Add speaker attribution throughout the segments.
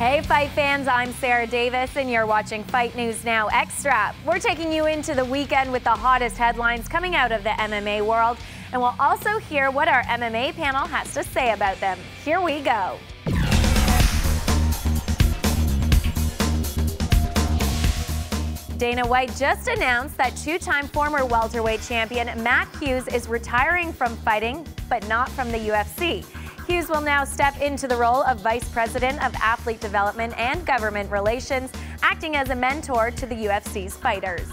Speaker 1: Hey Fight fans, I'm Sarah Davis and you're watching Fight News Now Extra. We're taking you into the weekend with the hottest headlines coming out of the MMA world, and we'll also hear what our MMA panel has to say about them. Here we go. Dana White just announced that two-time former welterweight champion Matt Hughes is retiring from fighting, but not from the UFC. Hughes will now step into the role of Vice President of Athlete Development and Government Relations, acting as a mentor to the UFC's fighters.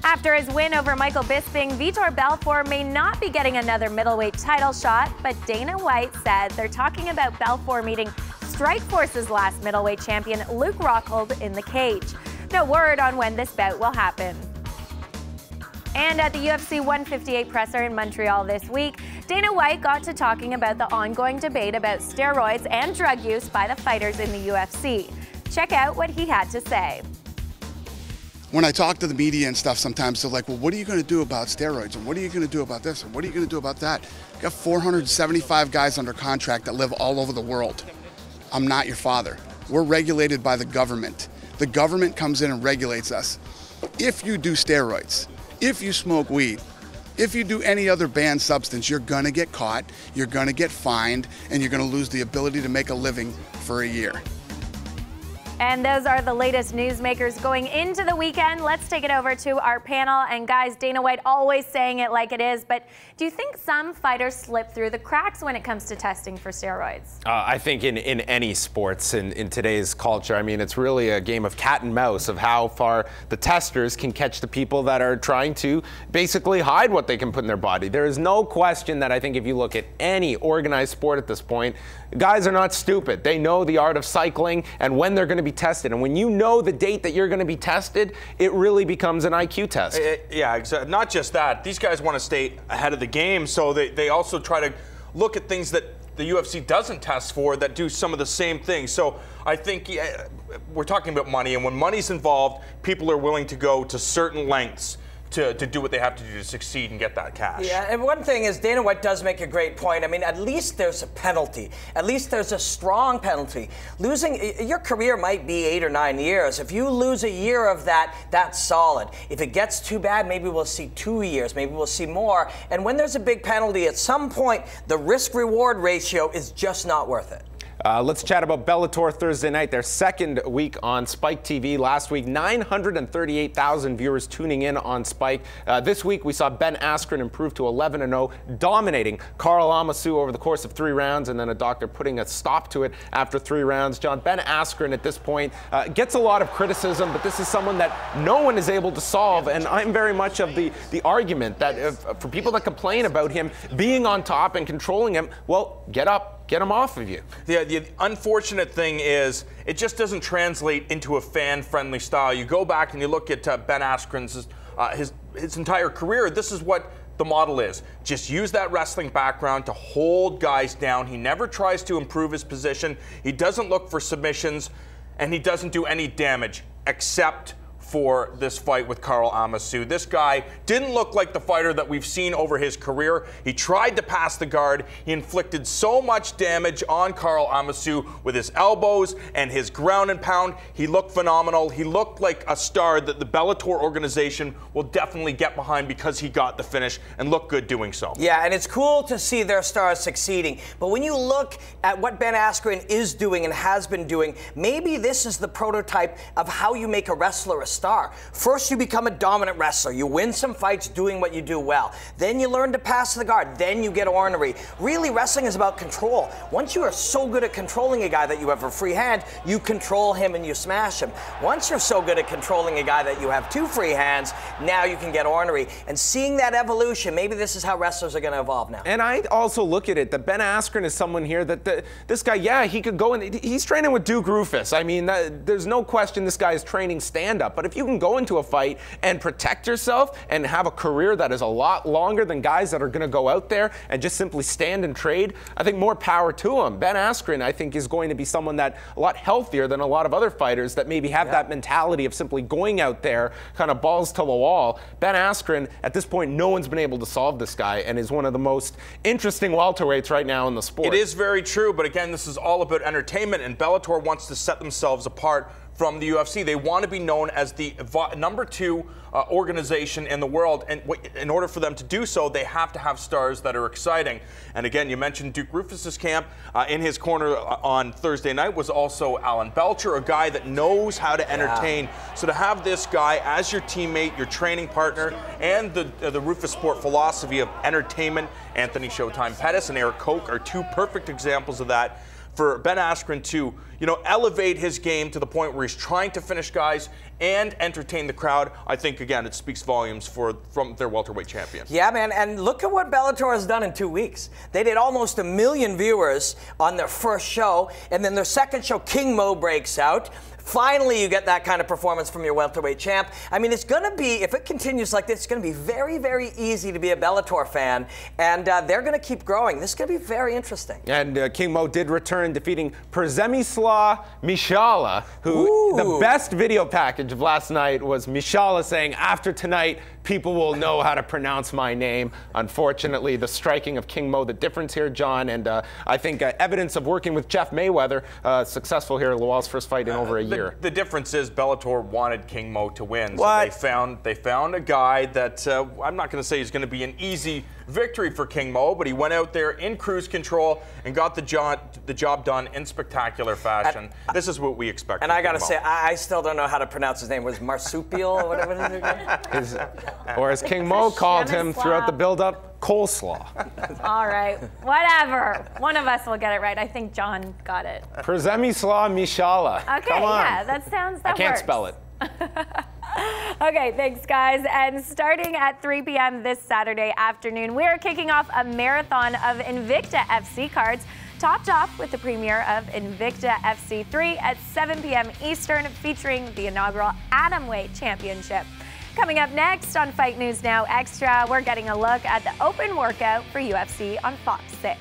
Speaker 1: After his win over Michael Bisping, Vitor Belfort may not be getting another middleweight title shot, but Dana White said they're talking about Belfort meeting Strikeforce's last middleweight champion, Luke Rockhold, in the cage. No word on when this bout will happen. And at the UFC 158 presser in Montreal this week, Dana White got to talking about the ongoing debate about steroids and drug use by the fighters in the UFC. Check out what he had to say.
Speaker 2: When I talk to the media and stuff, sometimes they're like, well, what are you going to do about steroids? And what are you going to do about this? And what are you going to do about that? I've got 475 guys under contract that live all over the world. I'm not your father. We're regulated by the government. The government comes in and regulates us. If you do steroids, if you smoke weed, if you do any other banned substance, you're gonna get caught, you're gonna get fined, and you're gonna lose the ability to make a living for a year.
Speaker 1: And those are the latest newsmakers going into the weekend. Let's take it over to our panel. And guys, Dana White always saying it like it is, but do you think some fighters slip through the cracks when it comes to testing for steroids?
Speaker 3: I think in any sports in today's culture, I mean, it's really a game of cat and mouse of how far the testers can catch the people that are trying to basically hide what they can put in their body. There is no question that I think if you look at any organized sport at this point, guys are not stupid. They know the art of cycling and when they're going to be tested. And when you know the date that you're going to be tested, it really becomes an IQ test.
Speaker 4: Yeah, exactly. Not just that. These guys want to stay ahead of the game, so they also try to look at things that the UFC doesn't test for that do some of the same things. So I think we're talking about money, and when money's involved, people are willing to go to certain lengths to do what they have to do to succeed and get that cash.
Speaker 5: Yeah, and one thing is Dana White does make a great point. I mean, at least there's a penalty. At least there's a strong penalty. Losing, your career might be 8 or 9 years. If you lose a year of that, that's solid. If it gets too bad, maybe we'll see 2 years, maybe we'll see more. And when there's a big penalty, at some point, the risk-reward ratio is just not worth it.
Speaker 3: Let's chat about Bellator Thursday night, their second week on Spike TV. Last week, 938,000 viewers tuning in on Spike. This week, we saw Ben Askren improve to 11-0, dominating Karl Amasu over the course of 3 rounds, and then a doctor putting a stop to it after 3 rounds. John, Ben Askren at this point gets a lot of criticism, but this is someone that no one is able to solve, and I'm very much of the argument that for people that complain about him being on top and controlling him, well, get up. Get them off of you.
Speaker 4: The unfortunate thing is it just doesn't translate into a fan-friendly style. You go back and you look at Ben Askren's his entire career. This is what the model is. Just use that wrestling background to hold guys down. He never tries to improve his position. He doesn't look for submissions, and he doesn't do any damage except for this fight with Karl Amasu. This guy didn't look like the fighter that we've seen over his career. He tried to pass the guard. He inflicted so much damage on Karl Amasu with his elbows and his ground and pound. He looked phenomenal. He looked like a star that the Bellator organization will definitely get behind because he got the finish and looked good doing so.
Speaker 5: Yeah, and it's cool to see their stars succeeding. But when you look at what Ben Askren is doing and has been doing, maybe this is the prototype of how you make a wrestler a star. First, you become a dominant wrestler. You win some fights doing what you do well. Then you learn to pass the guard. Then you get ornery. Really, wrestling is about control. Once you are so good at controlling a guy that you have a free hand, you control him and you smash him. Once you're so good at controlling a guy that you have 2 free hands, now you can get ornery. And seeing that evolution, maybe this is how wrestlers are going to evolve now.
Speaker 3: And I also look at it that Ben Askren is someone here that this guy, yeah, he could go and he's training with Duke Rufus. I mean, there's no question this guy is training stand-up. But if you can go into a fight and protect yourself and have a career that is a lot longer than guys that are going to go out there and just simply stand and trade, I think more power to him. Ben Askren, I think, is going to be someone that a lot healthier than a lot of other fighters that maybe have that mentality of simply going out there kind of balls to the wall. Ben Askren, at this point, no one's been able to solve this guy and is one of the most interesting welterweights right now in the sport.
Speaker 4: It is very true, but again, this is all about entertainment, and Bellator wants to set themselves apart from the UFC. They want to be known as the #2 organization in the world, and in order for them to do so, they have to have stars that are exciting. And again, you mentioned Duke Roufus's camp. In his corner on Thursday night was also Alan Belcher, a guy that knows how to entertain. So to have this guy as your teammate, your training partner, and the Roufus Sport philosophy of entertainment, Anthony Showtime Pettis and Eric Koch are two perfect examples of that. For Ben Askren to, elevate his game to the point where he's trying to finish guys and entertain the crowd, I think, again, it speaks volumes from their welterweight champion.
Speaker 5: Yeah, man, and look at what Bellator has done in 2 weeks. They did almost 1 million viewers on their first show, and then their second show, King Mo breaks out. Finally, you get that kind of performance from your welterweight champ. I mean, it's going to be, if it continues like this, it's going to be very, very easy to be a Bellator fan, and they're going to keep growing. This is going to be very interesting.
Speaker 3: And King Mo did return, defeating Przemysław Michala, who the best video package of last night was Michala saying, after tonight, people will know how to pronounce my name. Unfortunately, the striking of King Mo, the difference here, John, and I think evidence of working with Jeff Mayweather, successful here at Lawal's first fight in over a year.
Speaker 4: The difference is Bellator wanted King Mo to win.
Speaker 3: What?
Speaker 4: So they found a guy that I'm not going to say he's going to be an easy victory for King Mo, but he went out there in cruise control and got the job done in spectacular fashion. This is what we expect.
Speaker 5: And I got to say, I still don't know how to pronounce his name. Was Marsupial or whatever his name?
Speaker 3: Or as King Mo called him throughout the build-up, coleslaw.
Speaker 1: All right, whatever. One of us will get it right. I think John got it.
Speaker 3: Przemysław Michala.
Speaker 1: Okay,
Speaker 3: Come on.
Speaker 1: yeah, that sounds, that
Speaker 3: I can't
Speaker 1: works.
Speaker 3: spell it.
Speaker 1: Okay, thanks, guys. And starting at 3 p.m. this Saturday afternoon, we're kicking off a marathon of Invicta FC cards, topped off with the premiere of Invicta FC 3 at 7 p.m. Eastern, featuring the inaugural Atomweight Championship. Coming up next on Fight News Now Extra, we're getting a look at the open workout for UFC on Fox 6.